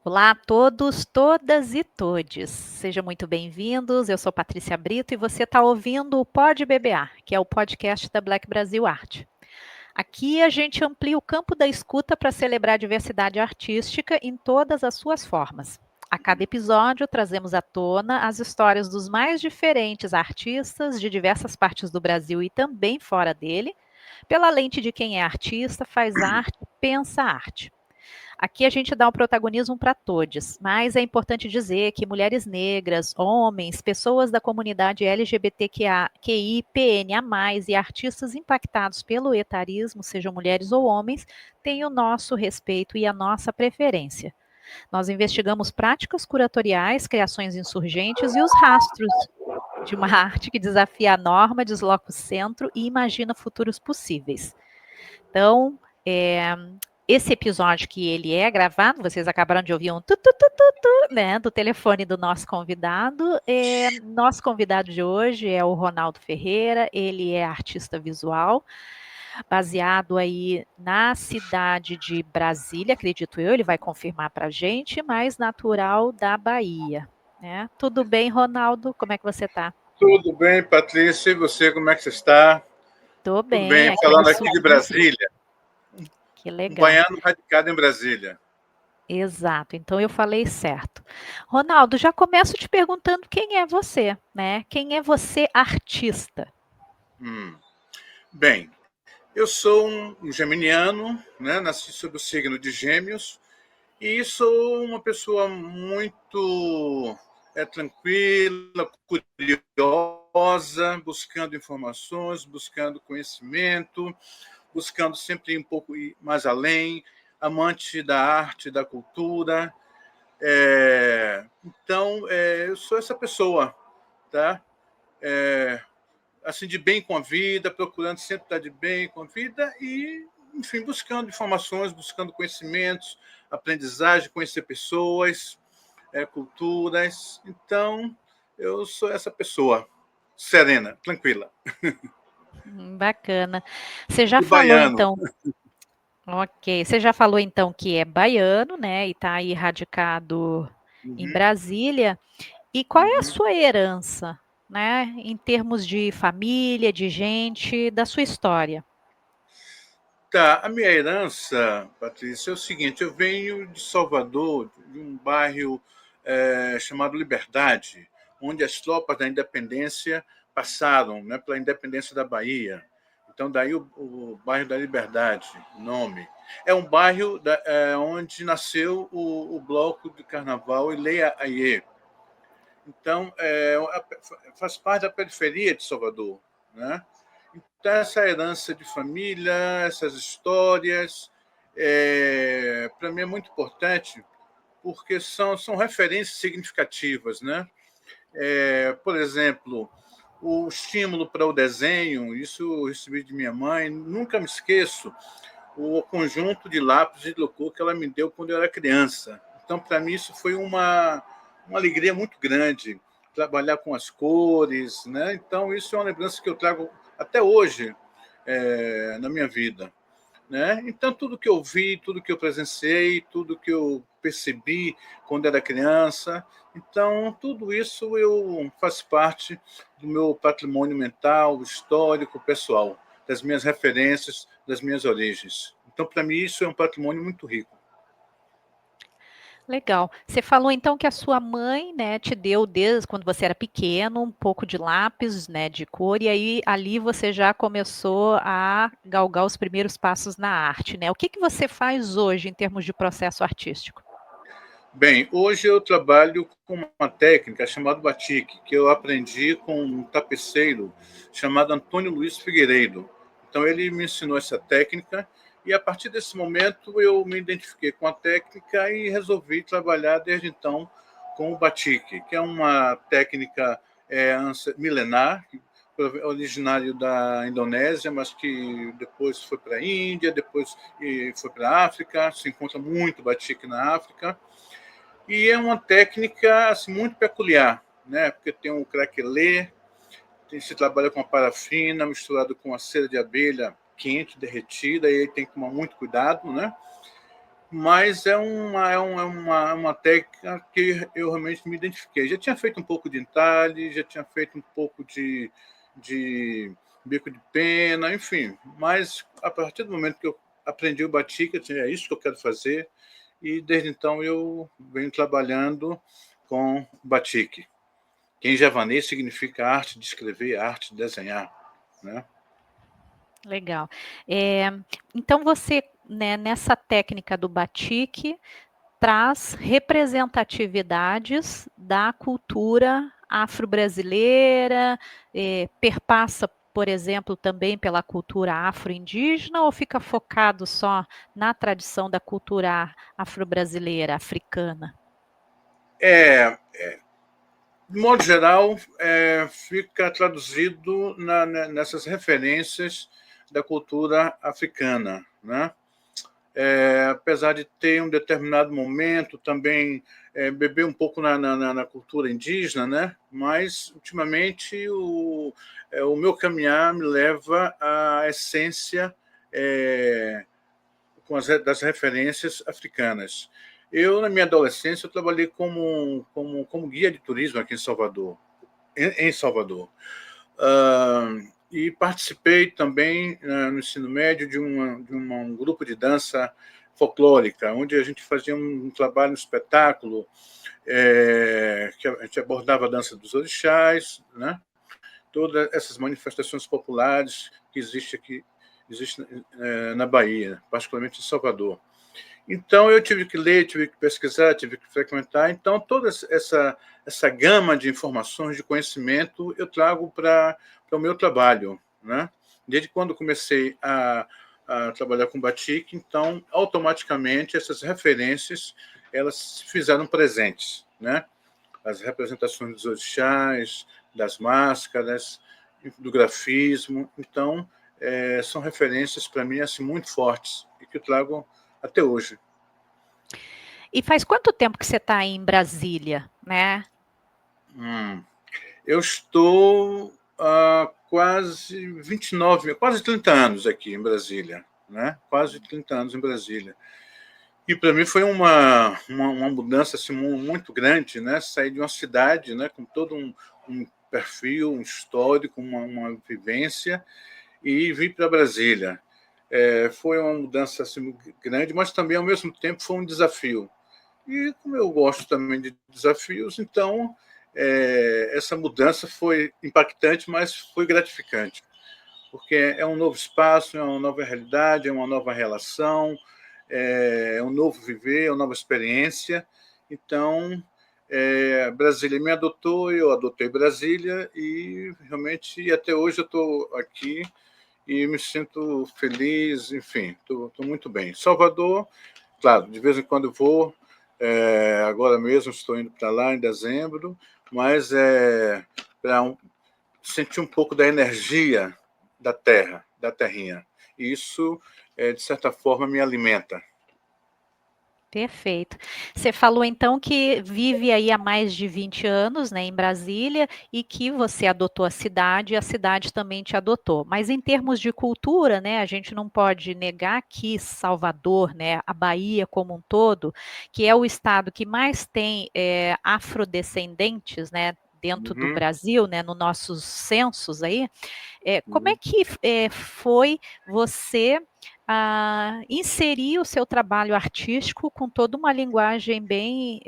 Olá a todos, todas e todes. Sejam muito bem-vindos. Eu sou Patrícia Brito e você está ouvindo o Pod BBA, que é o podcast da Black Brasil Art. Aqui a gente amplia o campo da escuta para celebrar a diversidade artística em todas as suas formas. A cada episódio, trazemos à tona as histórias dos mais diferentes artistas de diversas partes do Brasil e também fora dele, pela lente de quem é artista, faz arte, pensa arte. Aqui a gente dá o protagonismo para todos, mas é importante dizer que mulheres negras, homens, pessoas da comunidade LGBTQI, PNA+, e artistas impactados pelo etarismo, sejam mulheres ou homens, têm o nosso respeito e a nossa preferência. Nós investigamos práticas curatoriais, criações insurgentes e os rastros de uma arte que desafia a norma, desloca o centro e imagina futuros possíveis. Então, esse episódio que ele é gravado, vocês acabaram de ouvir um né, do telefone do nosso convidado. Nosso convidado de hoje é o Ronaldo Ferreira, ele é artista visual, baseado aí na cidade de Brasília, acredito eu, ele vai confirmar para a gente, mas natural da Bahia. Né? Tudo bem, Ronaldo? Como é que você está? Tudo bem, Patrícia? E você, como é que você está? Estou Tudo bem, bem, aqui no falando aqui sul de do Brasil. Brasília. Que Um legal. baiano radicado em Brasília. Exato, então eu falei certo. Ronaldo, já começo te perguntando quem é você, né? Quem é você artista? Bem, eu sou um geminiano, né? Nasci sob o signo de Gêmeos e sou uma pessoa muito tranquila, curiosa, buscando informações, buscando conhecimento, buscando sempre ir um pouco mais além, amante da arte, da cultura. Então, eu sou essa pessoa, tá? É, assim, de bem com a vida, procurando sempre estar de bem com a vida e, enfim, buscando informações, buscando conhecimentos, aprendizagem, conhecer pessoas, culturas. Então, eu sou essa pessoa serena, tranquila. Bacana. Você já E falou baiano. então, ok, você já falou então que é baiano, né? E está aí radicado em Uhum, Brasília. E qual é a uhum. sua herança, né? Em termos de família, de gente, da sua história? Tá, a minha herança, Patrícia, é o seguinte: eu venho de Salvador, de um bairro chamado Liberdade, onde as tropas da independência passaram, né, pela independência da Bahia. Então, daí o bairro da Liberdade, o nome. É um bairro onde nasceu o bloco de carnaval Ileia Aie. Então, faz parte da periferia de Salvador, né? Então, essa herança de família, essas histórias, para mim é muito importante, porque são referências significativas, né? Por exemplo, o estímulo para o desenho, isso eu recebi de minha mãe, nunca me esqueço, o conjunto de lápis de Locô que ela me deu quando eu era criança. Então, para mim, isso foi uma alegria muito grande, trabalhar com as cores, né? Então, isso é uma lembrança que eu trago até hoje na minha vida. Né? Então, tudo que eu vi, tudo que eu presenciei, tudo que eu percebi quando era criança, então, tudo isso eu faz parte do meu patrimônio mental, histórico, pessoal, das minhas referências, das minhas origens. Então, para mim, isso é um patrimônio muito rico. Legal. Você falou então que a sua mãe, né, te deu desde quando você era pequeno um pouco de lápis, né, de cor, e aí ali você já começou a galgar os primeiros passos na arte, né? O que que você faz hoje em termos de processo artístico? Bem, hoje eu trabalho com uma técnica chamada batik, que eu aprendi com um tapeceiro chamado Antônio Luiz Figueiredo. Então, ele me ensinou essa técnica e, a partir desse momento, eu me identifiquei com a técnica e resolvi trabalhar desde então com o batik, que é uma técnica milenar, originário da Indonésia, mas que depois foi para a Índia, depois foi para a África, se encontra muito batik na África. E é uma técnica assim, muito peculiar, né? Porque tem o craquelê, se trabalha com a parafina misturado com a cera de abelha quente, derretida, e aí tem que tomar muito cuidado, né? mas é uma técnica que eu realmente me identifiquei. Já tinha feito um pouco de entalhe, já tinha feito um pouco de bico de pena, enfim, mas a partir do momento que eu aprendi o batik, eu disse, é isso que eu quero fazer, e desde então eu venho trabalhando com batik, que em javanês significa arte de escrever, arte de desenhar, né? Legal. Então você, né, nessa técnica do batik, traz representatividades da cultura afro-brasileira, perpassa, por exemplo, também pela cultura afro-indígena, ou fica focado só na tradição da cultura afro-brasileira, africana? É, de modo geral, fica traduzido nessas referências da cultura africana, né? Apesar de ter um determinado momento também beber um pouco na cultura indígena, né? Mas ultimamente o meu caminhar me leva à essência das referências africanas. Eu, na minha adolescência, eu trabalhei como guia de turismo aqui em Salvador. Em Salvador. E participei também, no ensino médio, de um grupo de dança folclórica, onde a gente fazia um trabalho, um espetáculo, que a gente abordava a dança dos orixás, né? Todas essas manifestações populares que existem na Bahia, particularmente em Salvador. Então, eu tive que ler, tive que pesquisar, tive que frequentar. Então, toda essa gama de informações, de conhecimento, eu trago para o meu trabalho, né? Desde quando comecei a trabalhar com batik, então, automaticamente, essas referências elas se fizeram presentes, né? As representações dos orixás, das máscaras, do grafismo. Então, são referências, para mim, assim, muito fortes e que eu trago até hoje. E faz quanto tempo que você está em Brasília, né? Eu estou há quase 29, quase 30 anos aqui em Brasília, né? Quase 30 anos em Brasília. E para mim foi uma mudança assim, muito grande, né? Sair de uma cidade, né, com todo um perfil, um histórico, uma vivência, e vir para Brasília. Foi uma mudança assim, grande, mas também, ao mesmo tempo, foi um desafio. E como eu gosto também de desafios, então essa mudança foi impactante, mas foi gratificante, porque é um novo espaço, é uma nova realidade, é uma nova relação, é um novo viver, é uma nova experiência. Então, Brasília me adotou, eu adotei Brasília e realmente até hoje eu estou aqui e me sinto feliz, enfim, estou muito bem. Salvador, claro, de vez em quando eu vou, agora mesmo estou indo para lá em dezembro, mas para sentir um pouco da energia da terra, da terrinha. E isso, de certa forma, me alimenta. Perfeito. Você falou então que vive aí há mais de 20 anos, né, em Brasília, e que você adotou a cidade e a cidade também te adotou. Mas em termos de cultura, né, a gente não pode negar que Salvador, né, a Bahia como um todo, que é o estado que mais tem afrodescendentes, né, dentro do Uhum, Brasil, né, nos nossos censos aí, como é uhum, que foi você inserir o seu trabalho artístico com toda uma linguagem bem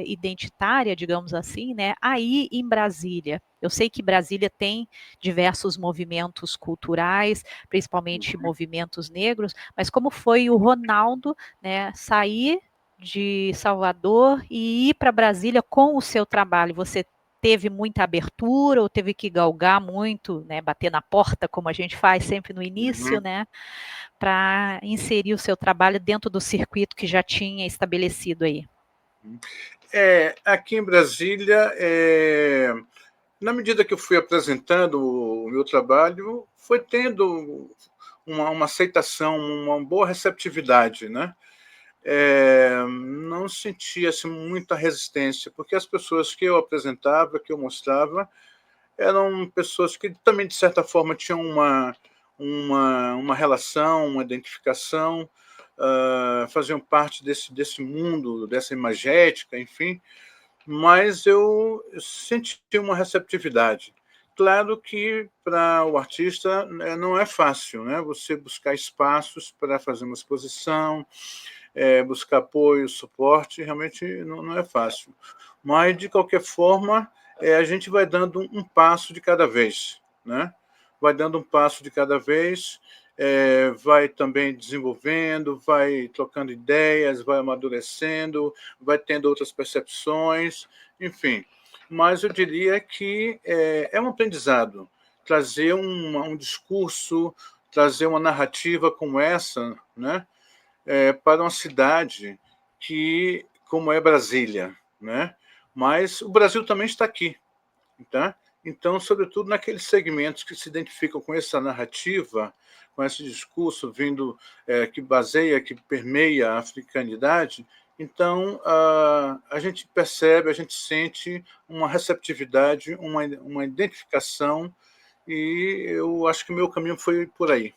identitária, digamos assim, né, aí em Brasília? Eu sei que Brasília tem diversos movimentos culturais, principalmente uhum. movimentos negros, mas como foi o Ronaldo, né, sair de Salvador e ir para Brasília com o seu trabalho? Você teve muita abertura ou teve que galgar muito, né, bater na porta, como a gente faz sempre no início, Uhum. né, para inserir o seu trabalho dentro do circuito que já tinha estabelecido aí? Aqui em Brasília, na medida que eu fui apresentando o meu trabalho, foi tendo uma aceitação, uma boa receptividade, né? Não sentia assim, muita resistência, porque as pessoas que eu apresentava, que eu mostrava, eram pessoas que também, de certa forma, tinham uma relação, uma identificação. faziam parte desse mundo, dessa imagética, enfim, mas eu senti uma receptividade. Claro que para o artista não é fácil, né? Você buscar espaços para fazer uma exposição, buscar apoio, suporte, realmente não é fácil. Mas, de qualquer forma, a gente vai dando um passo de cada vez, né? Vai dando um passo de cada vez, vai também desenvolvendo, vai trocando ideias, vai amadurecendo, vai tendo outras percepções, enfim. Mas eu diria que é um aprendizado. Trazer um discurso, trazer uma narrativa como essa, né, para uma cidade que, como é Brasília, né? Mas o Brasil também está aqui, tá? Então, sobretudo naqueles segmentos que se identificam com essa narrativa, com esse discurso vindo que baseia, que permeia a africanidade, então a gente percebe, a gente sente uma receptividade, uma identificação, e eu acho que o meu caminho foi por aí.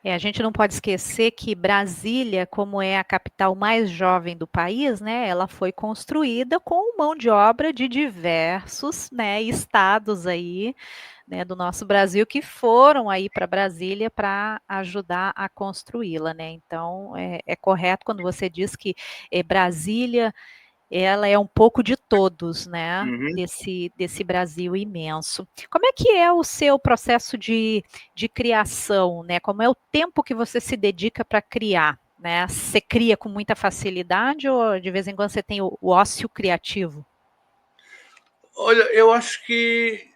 A gente não pode esquecer que Brasília, como é a capital mais jovem do país, né, ela foi construída com mão de obra de diversos, né, estados aí, né, do nosso Brasil que foram aí para Brasília para ajudar a construí-la, né? Então é correto quando você diz que Brasília ela é um pouco de todos, né, Uhum. desse Brasil imenso. Como é que é o seu processo de criação, né? Como é o tempo que você se dedica para criar, né? Você cria com muita facilidade ou de vez em quando você tem o ócio criativo? Olha, eu acho que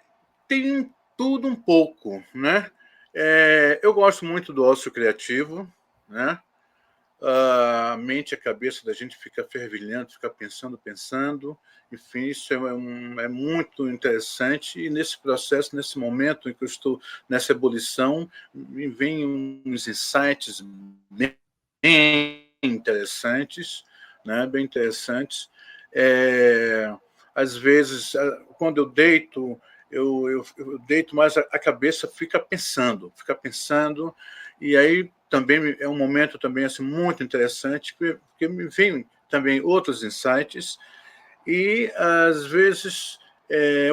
tem tudo um pouco, né? Eu gosto muito do ócio criativo, né? A mente, a cabeça da gente fica fervilhando, fica pensando, enfim, isso é muito interessante, e nesse processo, nesse momento em que eu estou nessa ebulição, me vêm uns insights bem interessantes, né? Bem interessantes. É, Às vezes, quando eu deito, eu deito, mas a cabeça fica pensando, e aí também é um momento também assim muito interessante, porque me vêm também outros insights, e às vezes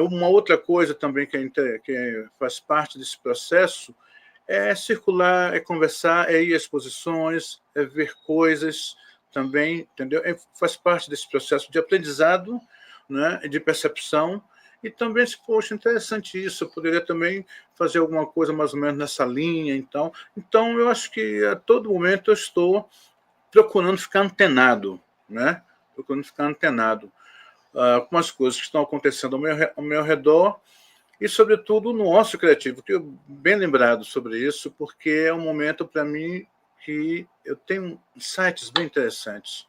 uma outra coisa também que faz parte desse processo é circular, é conversar, é ir a exposições, é ver coisas também, entendeu? Faz parte desse processo de aprendizado, né, de percepção, e também, se poxa, interessante isso, eu poderia também fazer alguma coisa mais ou menos nessa linha, então eu acho que a todo momento eu estou procurando ficar antenado, né? Procurando ficar antenado com as coisas que estão acontecendo ao meu redor, e, sobretudo, no ócio criativo, que eu bem lembrado sobre isso, porque é um momento para mim que eu tenho insights bem interessantes,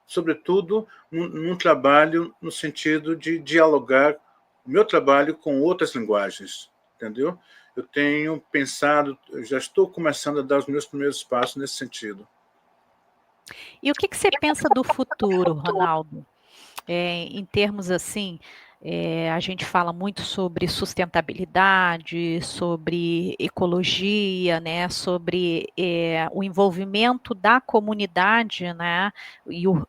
sobretudo num trabalho no sentido de dialogar o meu trabalho com outras linguagens, entendeu? Eu tenho pensado, eu já estou começando a dar os meus primeiros passos nesse sentido. E o que você pensa do futuro, Ronaldo? Em termos assim, a gente fala muito sobre sustentabilidade, sobre ecologia, né, sobre o envolvimento da comunidade, né,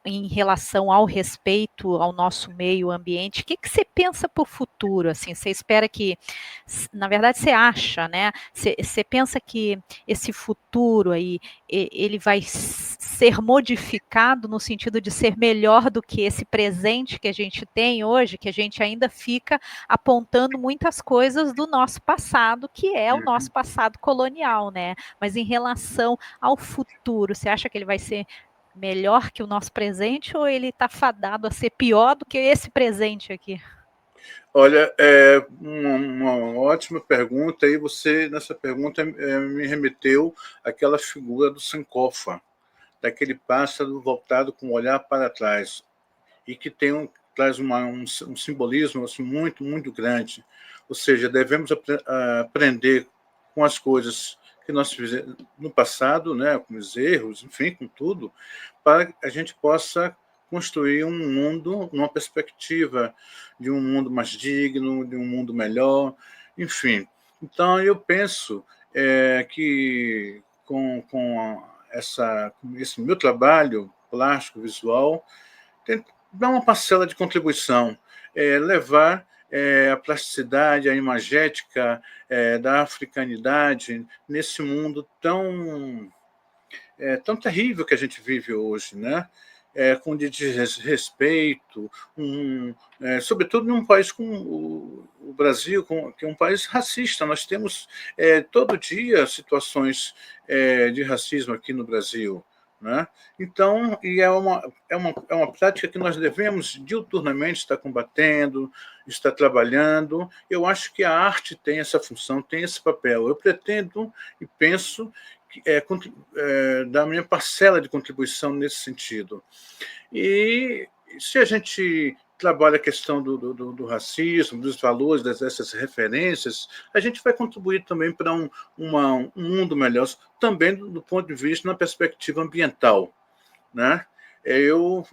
em relação ao respeito ao nosso meio ambiente. O que você pensa para o futuro? Assim, você espera que, na verdade, você acha, né? Você pensa que esse futuro aí ele vai ser modificado no sentido de ser melhor do que esse presente que a gente tem hoje, que a gente ainda fica apontando muitas coisas do nosso passado, que é o nosso passado colonial, né? Mas em relação ao futuro, você acha que ele vai ser melhor que o nosso presente ou ele está fadado a ser pior do que esse presente aqui? Olha, é uma ótima pergunta, e você, nessa pergunta, me remeteu àquela figura do Sankofa, daquele pássaro voltado com o olhar para trás, e que traz um simbolismo assim, muito, muito grande. Ou seja, devemos aprender com as coisas que nós fizemos no passado, né, com os erros, enfim, com tudo, para que a gente possa construir um mundo, uma perspectiva de um mundo mais digno, de um mundo melhor, enfim. Então, eu penso que com esse meu trabalho plástico, visual, dar uma parcela de contribuição, levar a plasticidade, a imagética da africanidade nesse mundo tão terrível que a gente vive hoje, né? Com desrespeito, sobretudo num país como o Brasil, que é um país racista. Nós temos todo dia situações de racismo aqui no Brasil. Né? Então, é uma prática que nós devemos diuturnamente estar combatendo, estar trabalhando. Eu acho que a arte tem essa função, tem esse papel. Eu pretendo e penso dar a minha parcela de contribuição nesse sentido. E se a gente trabalha a questão do racismo, dos valores, dessas referências, a gente vai contribuir também para um mundo melhor, também do ponto de vista, na perspectiva ambiental. Né? Eu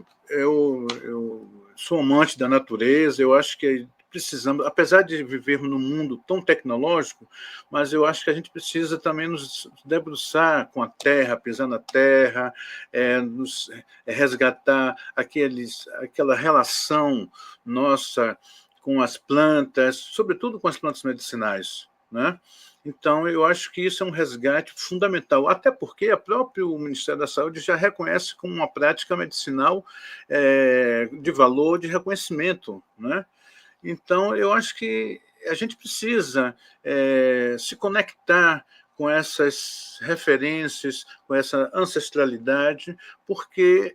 sou amante da natureza, eu acho que precisamos, apesar de vivermos num mundo tão tecnológico, mas eu acho que a gente precisa também nos debruçar com a terra, pisar na terra, nos resgatar aquela relação nossa com as plantas, sobretudo com as plantas medicinais, né? Então, eu acho que isso é um resgate fundamental, até porque o próprio Ministério da Saúde já reconhece como uma prática medicinal de valor, de reconhecimento, né? Então, eu acho que a gente precisa se conectar com essas referências, com essa ancestralidade, porque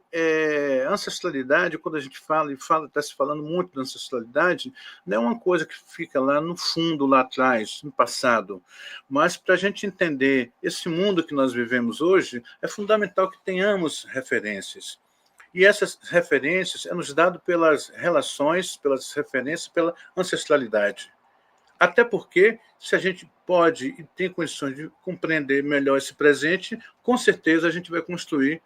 ancestralidade, quando a gente está se falando muito da ancestralidade, não é uma coisa que fica lá no fundo, lá atrás, no passado, mas para a gente entender esse mundo que nós vivemos hoje, é fundamental que tenhamos referências. E essas referências é nos dado pelas relações, pelas referências, pela ancestralidade. Até porque, se a gente pode e tem condições de compreender melhor esse presente, com certeza a gente vai construir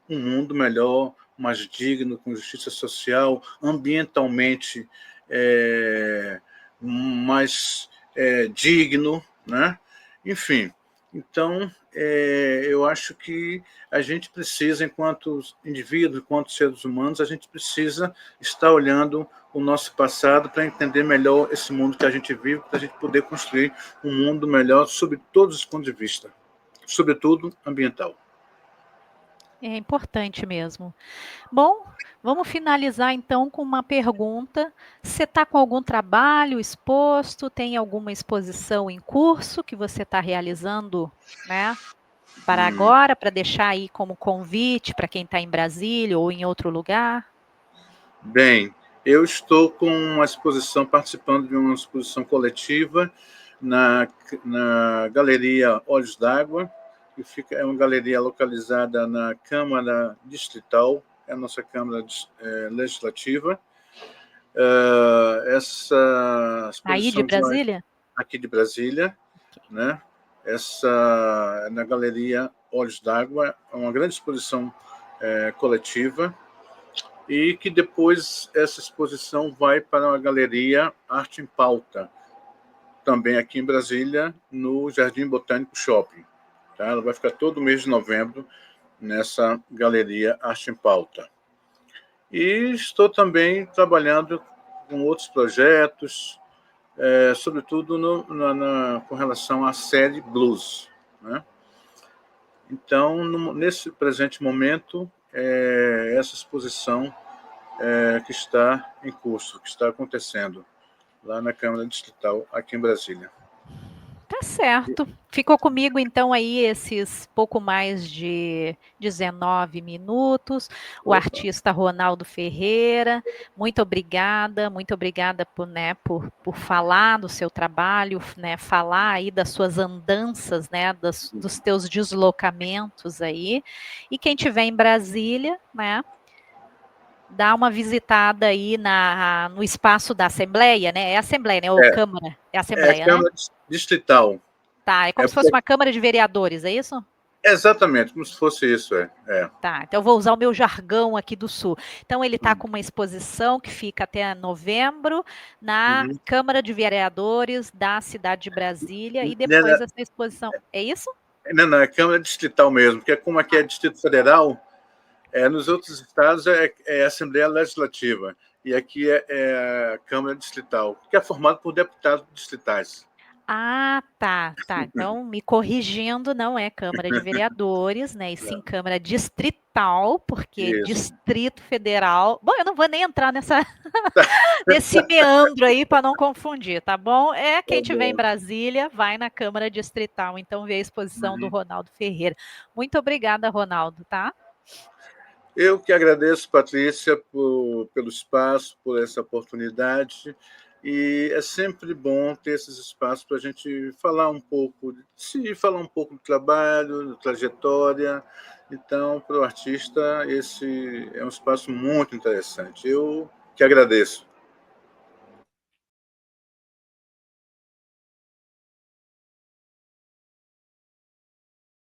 um mundo melhor, mais digno, com justiça social, ambientalmente mais digno, né? Enfim, então eu acho que a gente precisa, enquanto indivíduos, enquanto seres humanos, a gente precisa estar olhando o nosso passado para entender melhor esse mundo que a gente vive, para a gente poder construir um mundo melhor sob todos os pontos de vista, sobretudo ambiental. É importante mesmo. Bom, vamos finalizar então com uma pergunta. Você está com algum trabalho exposto? Tem alguma exposição em curso que você está realizando, né? Para agora, para deixar aí como convite para quem está em Brasília ou em outro lugar? Bem, eu estou com uma exposição, participando de uma exposição coletiva na Galeria Olhos d'Água, que é uma galeria localizada na Câmara Distrital, é a nossa Câmara Legislativa. Essa Aí de exposição Brasília? aqui de Brasília, né? Essa na Galeria Olhos d'Água, é uma grande exposição coletiva, e que depois essa exposição vai para a Galeria Arte em Pauta, também aqui em Brasília, no Jardim Botânico Shopping. Tá? Ela vai ficar todo mês de novembro nessa Galeria Arte em Pauta. E estou também trabalhando com outros projetos, sobretudo com relação à série Blues. Né? Então, nesse presente momento, essa exposição que está em curso, que está acontecendo lá na Câmara Distrital, aqui em Brasília. Tá certo. Ficou comigo então aí esses pouco mais de 19 minutos. O Opa. artista Ronaldo Ferreira, muito obrigada por falar do seu trabalho, né, falar aí das suas andanças, né, dos teus deslocamentos aí. E quem estiver em Brasília, né, dá uma visitada aí no espaço da Assembleia, né? É Assembleia, né? Ou Câmara? É Assembleia, né? Câmara Distrital. Tá, é como se fosse uma Câmara de Vereadores, é isso? Exatamente, como se fosse isso, Tá, então eu vou usar o meu jargão aqui do Sul. Então ele está com uma exposição que fica até novembro na Câmara de Vereadores da cidade de Brasília e depois essa exposição. É isso? Não, é Câmara Distrital mesmo, porque como aqui é Distrito Federal, nos outros estados é Assembleia Legislativa, e aqui é Câmara Distrital, que é formado por deputados distritais. Ah, tá, tá. Então, me corrigindo, não é Câmara de Vereadores, né? E sim Câmara Distrital, porque Isso. Distrito Federal. Bom, eu não vou nem entrar nesse meandro aí para não confundir, tá bom? É Tá quem estiver em bom. Brasília, vai na Câmara Distrital, então vê a exposição do Uhum. Ronaldo Ferreira. Muito obrigada, Ronaldo, tá? Eu que agradeço, Patrícia, pelo espaço, por essa oportunidade. E é sempre bom ter esses espaços para a gente falar um pouco de si, falar um pouco do trabalho, da trajetória. Então, para o artista, esse é um espaço muito interessante. Eu que agradeço.